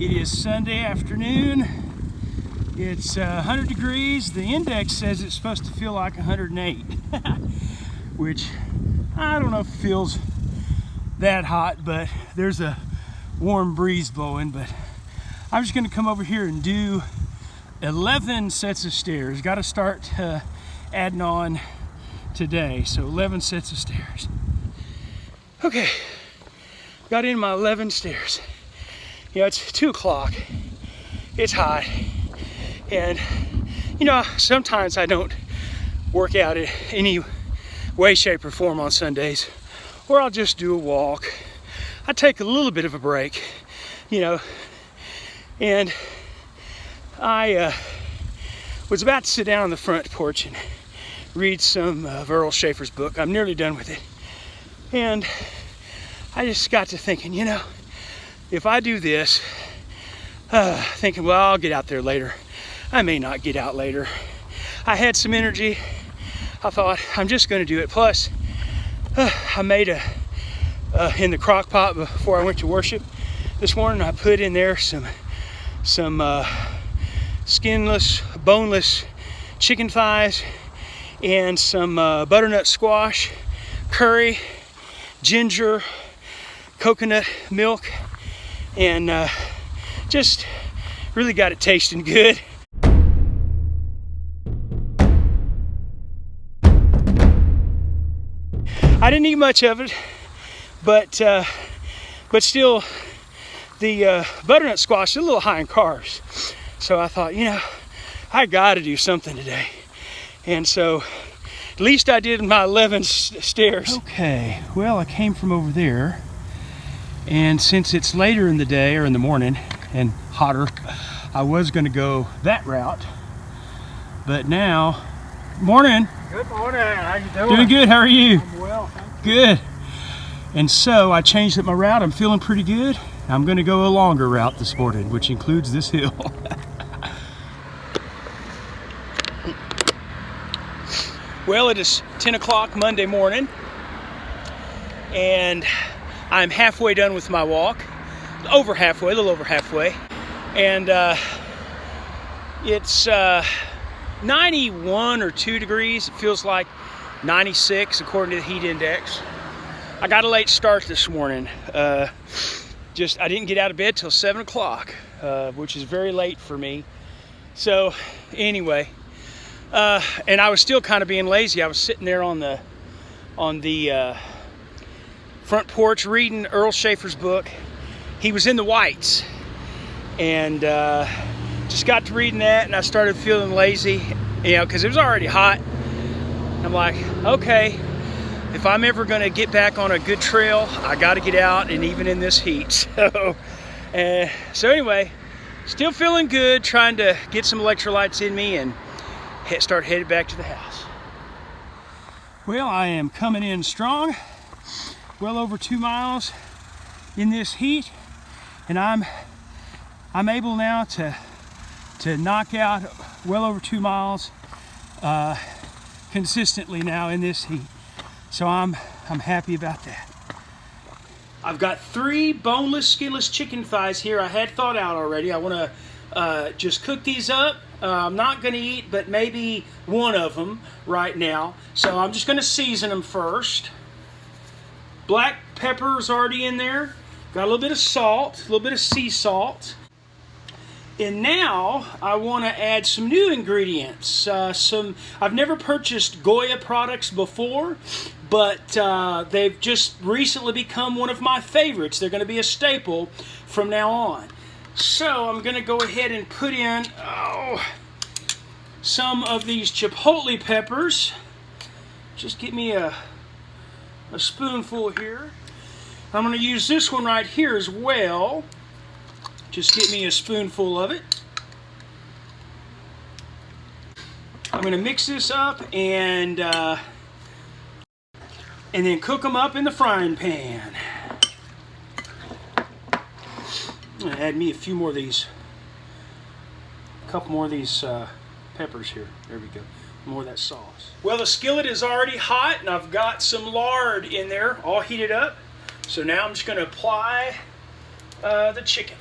It is Sunday afternoon. It's 100 degrees. The index says it's supposed to feel like 108, which I don't know if it feels that hot, but there's a warm breeze blowing. But I'm just going to come over here and do 11 sets of stairs. Got to start adding on today, so 11 sets of stairs. Okay, got in my 11 stairs. You know, it's 2 o'clock, it's hot, and you know, sometimes I don't work out in any way, shape, or form on Sundays, or I'll just do a walk. I take a little bit of a break, you know, and I was about to sit down on the front porch and read some of Earl Schaefer's book. I'm nearly done with it, and I just got to thinking, you know, if I do this, thinking, well, I'll get out there later. I may not get out later. I had some energy. I thought, I'm just going to do it. Plus, I made in the crock pot before I went to worship this morning, I put in there some skinless, boneless chicken thighs and some butternut squash, curry, ginger, coconut milk, and just really got it tasting good. I didn't eat much of it, but still, the butternut squash is a little high in carbs. So I thought, you know, I got to do something today. And so, at least I did my 11 stairs. Okay, well, I came from over there. And since it's later in the day or in the morning and hotter, I was going to go that route. But now, morning. Good morning. How you doing? Doing good. How are you? I'm well, thank you. Good. And so I changed up my route. I'm feeling pretty good. I'm going to go a longer route this morning, which includes this hill. Well, it is 10 o'clock Monday morning, and I'm halfway done with my walk. Over halfway, a little over halfway. And it's 91 or 2 degrees. It feels like 96 according to the heat index. I got a late start this morning. I didn't get out of bed till 7 o'clock, which is very late for me. So anyway, and I was still kind of being lazy. I was sitting there on the front porch reading Earl Schaefer's book. He was in the whites, and just got to reading that, and I started feeling lazy, you know, because it was already hot. I'm like, okay, if I'm ever going to get back on a good trail, I got to get out, and even in this heat. So anyway, still feeling good, trying to get some electrolytes in me and start headed back to the house. Well, I am coming in strong, well over 2 miles in this heat, and I'm able now to knock out well over 2 miles consistently now in this heat. So I'm happy about that. I've got 3 boneless, skinless chicken thighs here I had thawed out already. I want to just cook these up. I'm not going to eat but maybe one of them right now. So I'm just going to season them first. Black pepper's already in there. Got a little bit of salt, a little bit of sea salt. And now I want to add some new ingredients. I've never purchased Goya products before, but they've just recently become one of my favorites. They're going to be a staple from now on. So I'm going to go ahead and put in some of these chipotle peppers. Just give me a spoonful here. I'm going to use this one right here as well. Just get me a spoonful of it. I'm going to mix this up and then cook them up in the frying pan. I'm going to add me a few more of these, a couple more of these peppers here. There we go. More of that sauce. Well, the skillet is already hot, and I've got some lard in there all heated up. So now I'm just going to apply the chicken.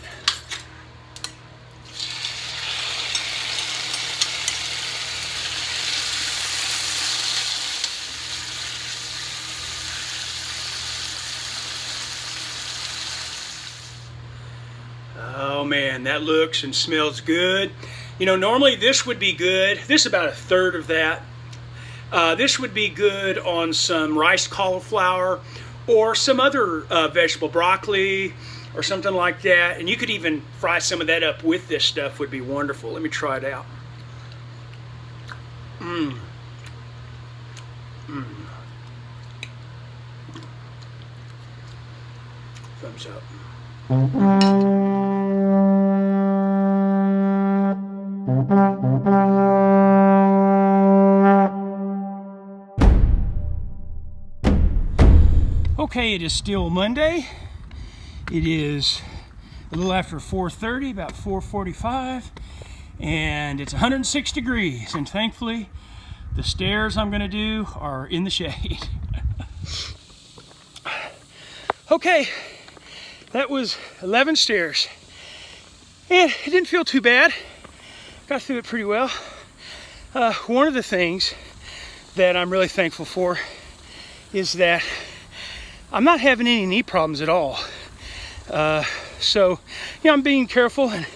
Oh man, that looks and smells good. You know, normally this would be good. This is about a third of that. This would be good on some riced cauliflower or some other vegetable, broccoli or something like that. And you could even fry some of that up with this stuff, would be wonderful. Let me try it out. Thumbs up. Okay, it is still Monday. It is a little after 4:30, about 4:45, and it's 106 degrees, and thankfully the stairs I'm gonna do are in the shade. Okay, that was 11 stairs, and it didn't feel too bad. Got through it pretty well. One of the things that I'm really thankful for is that I'm not having any knee problems at all. So, you know, I'm being careful, and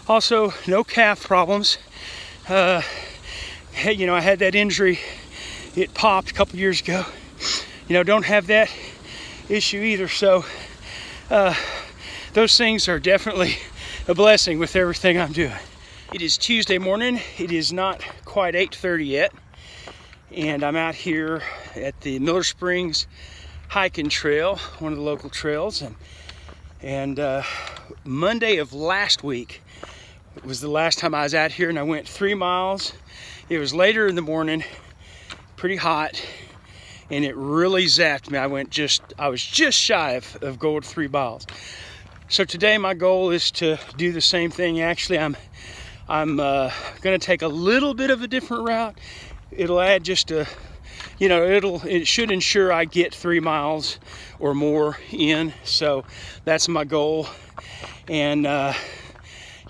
also no calf problems. You know, I had that injury. It popped a couple years ago. You know, don't have that issue either. So, those things are definitely a blessing with everything I'm doing. It is Tuesday morning. It is not quite 8:30 yet. And I'm out here at the Miller Springs hiking trail, one of the local trails, and Monday of last week was the last time I was out here, and I went 3 miles. It was later in the morning, pretty hot, and it really zapped me. I was just shy of going 3 miles. So today my goal is to do the same thing. Actually, I'm gonna take a little bit of a different route. It'll add just a, you know, it should ensure I get 3 miles or more in. So that's my goal, and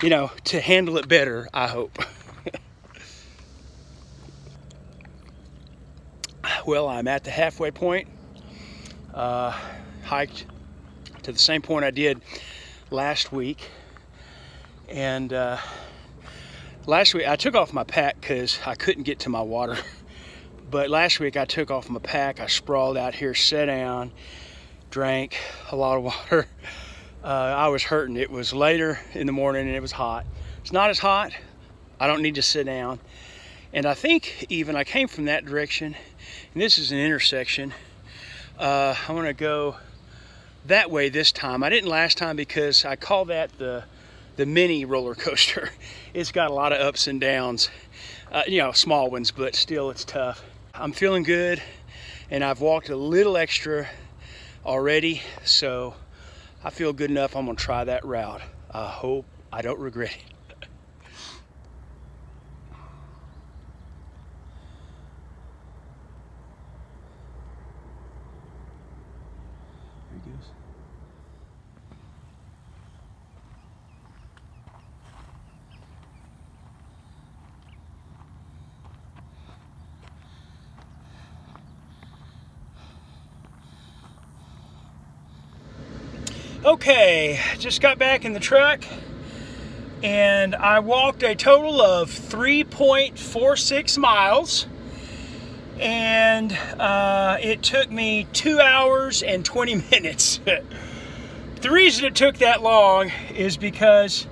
you know, to handle it better, I hope. Well, I'm at the halfway point. Hiked to the same point I did last week, and last week I took off my pack because I couldn't get to my water. But last week I took off my pack, I sprawled out here, sat down, drank a lot of water. I was hurting. It was later in the morning and it was hot. It's not as hot. I don't need to sit down. And I think even I came from that direction, and this is an intersection. I want to go that way this time. I didn't last time because I call that the mini roller coaster. It's got a lot of ups and downs, you know, small ones, but still it's tough. I'm feeling good, and I've walked a little extra already, so I feel good enough. I'm gonna try that route. I hope I don't regret it. There he goes. Okay, just got back in the truck, and I walked a total of 3.46 miles, and it took me 2 hours and 20 minutes. The reason it took that long is because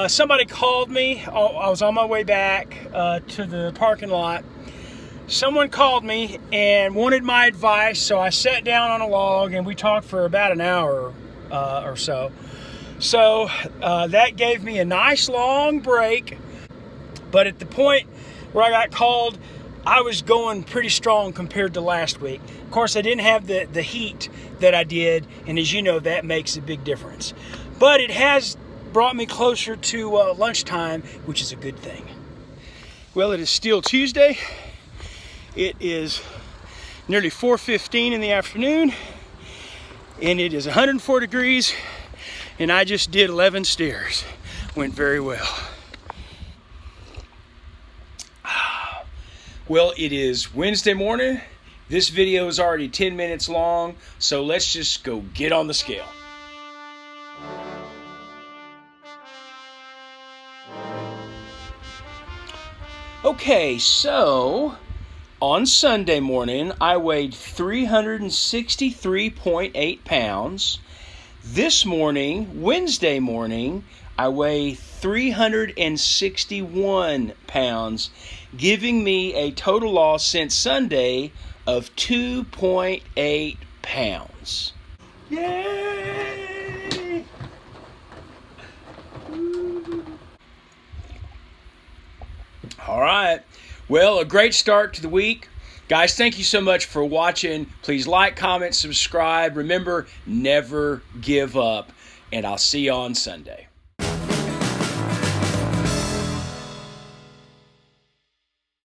somebody called me. I was on my way back to the parking lot. Someone called me and wanted my advice, so I sat down on a log and we talked for about an hour or so. So that gave me a nice long break, but at the point where I got called, I was going pretty strong compared to last week. Of course, I didn't have the heat that I did, and as you know, that makes a big difference. But it has brought me closer to lunchtime, which is a good thing. Well, it is still Tuesday. It is nearly 4:15 in the afternoon, and it is 104 degrees, and I just did 11 stairs. Went very well. Well, it is Wednesday morning. This video is already 10 minutes long, so let's just go get on the scale. Okay, so on Sunday morning, I weighed 363.8 pounds. This morning, Wednesday morning, I weigh 361 pounds, giving me a total loss since Sunday of 2.8 pounds. Yay! All right. Well, a great start to the week. Guys, thank you so much for watching. Please like, comment, subscribe. Remember, never give up. And I'll see you on Sunday.